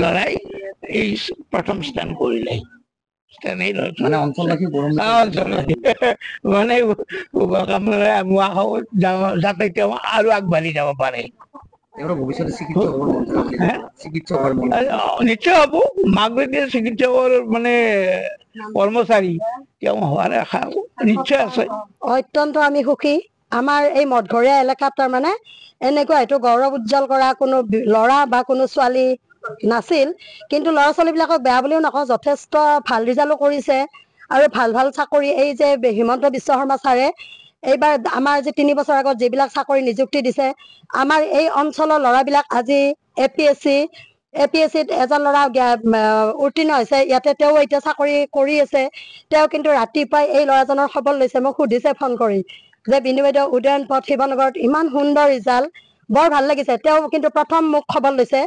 লড়াই এই প্ৰথম স্থান কৰিলে মানে অঞ্চলবাসী মানে যাতে তেওঁ আৰু আগবাঢ়ি যাব পাৰে। ভৱিষ্যতে চিকিৎসক নিশ্চয় হব। মাক দেউতাকে চিকিৎসকৰ মানে কৰ্মচাৰী তেওঁ হোৱাৰ আশা নিশ্চয় আছে। অত্যন্ত আমি সুখী। আমাৰ এই মঠঘৰীয়া এলেকাত তাৰমানে এনেকুৱা হয়তো গৌৰৱ উজ্জ্বল কৰা কোনো ল'ৰা বা কোনো ছোৱালী নাছিল, কিন্তু ল'ৰা ছোৱালীবিলাকক বেয়া বুলিও নকওঁ, যথেষ্ট ভাল ৰিজাল্টো কৰিছে আৰু ভাল ভাল চাকৰি। এই যে হিমন্ত বিশ্ব শৰ্মা ছাৰে এইবাৰ আমাৰ যে 3 বছৰ আগত যিবিলাক চাকৰি নিযুক্তি দিছে, আমাৰ এই অঞ্চলৰ ল'ৰাবিলাক আজি APSCত এজন ল'ৰা উত্তীৰ্ণ হৈছে। ইয়াতে তেওঁ এতিয়া চাকৰি কৰি আছে। তেওঁ কিন্তু ৰাতিপুৱাই এই ল'ৰাজনৰ খবৰ লৈছে, মোক সুধিছে ফোন কৰি যে বিন্দু বাইদেউ উদয়ন পথ শিৱনগৰত ইমান সুন্দৰ ৰিজাল্ট, বৰ ভাল লাগিছে। তেওঁ কিন্তু প্ৰথম মোক খবৰ লৈছে।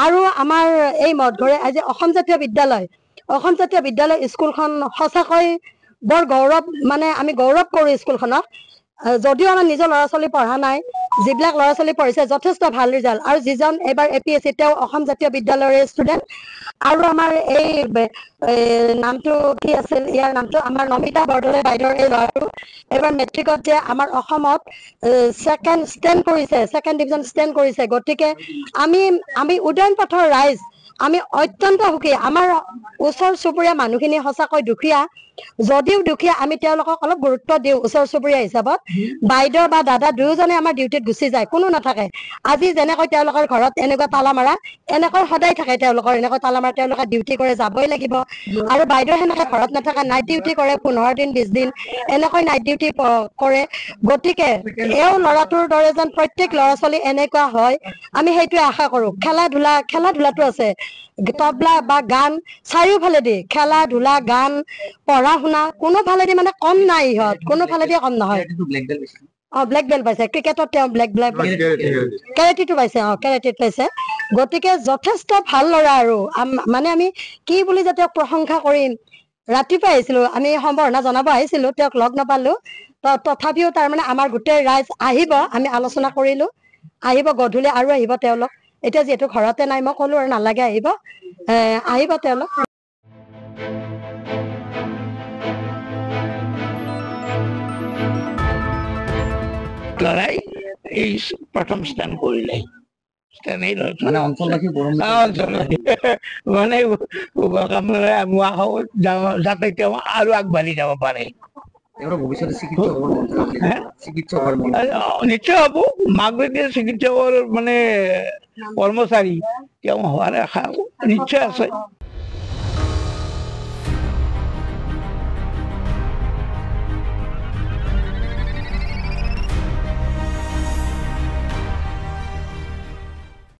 আৰু আমাৰ এই মঠঘৰীয়া আজি অসম জাতীয় বিদ্যালয় স্কুলখন সঁচাকৈ বৰ গৌৰৱ, মানে আমি গৌৰৱ কৰোঁ স্কুলখনক। যদিও আমাৰ নিজৰ ল'ৰা ছোৱালী পঢ়া নাই, যিবিলাক ল'ৰা ছোৱালী পঢ়িছে যথেষ্ট ভাল ৰিজাল্ট। আৰু যিজন এইবাৰ APSC তেওঁ অসম জাতীয় বিদ্যালয়ৰ ষ্টুডেণ্ট। আৰু আমাৰ এই নামটো কি আছিল, ইয়াৰ নামটো আমাৰ নমিতা বৰদলৈ বাইদেউৰ এই ল'ৰাটো এইবাৰ মেট্ৰিকত যে আমাৰ অসমত ছেকেণ্ড ডিভিজন ষ্টেণ্ড কৰিছে। গতিকে আমি উদয়ন পথৰ ৰাইজ আমি অত্যন্ত সুখী। আমাৰ ওচৰ চুবুৰীয়া মানুহখিনি সঁচাকৈ দুখীয়া, যদিও দুখীয়া আমি তেওঁলোকক অলপ গুৰুত্ব দিওঁ ওচৰ চুবুৰীয়া হিচাপত। বাইদেউ বা দাদা দুয়োজনে আমাৰ ডিউটিত গুচি যায়, কোনো নাথাকে। আজি যেনেকৈ তেওঁলোকৰ ঘৰত এনেকুৱা তালা মাৰা, এনেকৈ সদায় থাকে তেওঁলোকৰ এনেকৈ তালা মাৰা। তেওঁলোকে ডিউটি কৰে, যাবই লাগিব। আৰু বাইদেউ সেনেকৈ ঘৰত নাথাকে, নাইট ডিউটি কৰে 15 দিন 20 দিন এনেকৈ নাইট ডিউটি কৰে। গতিকে এওঁ ল'ৰাটোৰ দৰে যেন প্ৰত্যেক ল'ৰা ছোৱালী এনেকুৱা হয়, আমি সেইটোৱে আশা কৰোঁ। খেলা ধূলাটো আছে, তবলা বা গান চাৰিওফালেদি খেলা ধূলা গান পঢ়া শুনা কোনোফালেদি মানে কম নাই, ইহঁত কোনোফালেদি কম নহয়। ব্লেক বেল্ট পাইছে ক্ৰিকেটত, তেওঁ ব্লেক কেৰাটীটো পাইছে, কেৰাটীত পাইছে। গতিকে যথেষ্ট ভাল ল'ৰা। আৰু মানে আমি কি বুলি যে তেওঁক প্ৰশংসা কৰিম। ৰাতিপুৱা আহিছিলো, আমি সম্বৰ্ধনা জনাব আহিছিলো, তেওঁক লগ নাপালো। তথাপিও তাৰমানে আমাৰ গোটেই ৰাইজ আহিব, আমি আলোচনা কৰিলো। আহিব গধূলি আৰু আহিব তেওঁলোক। এতিয়া যিহেতু ঘৰতে নাই, মই ক'লো আৰু নালাগে আহিব তেওঁলোক। লড়াই এই প্ৰথম স্থান কৰিলে মানে অঞ্চলবাসী মানে যাতে তেওঁ আৰু আগবাঢ়ি যাব পাৰে। ভৱিষ্যতে চিকিৎসক নিশ্চয় হব। মাক দেউতাকে চিকিৎসকৰ মানে কৰ্মচাৰী তেওঁ হোৱাৰ আশা নিশ্চয় আছে।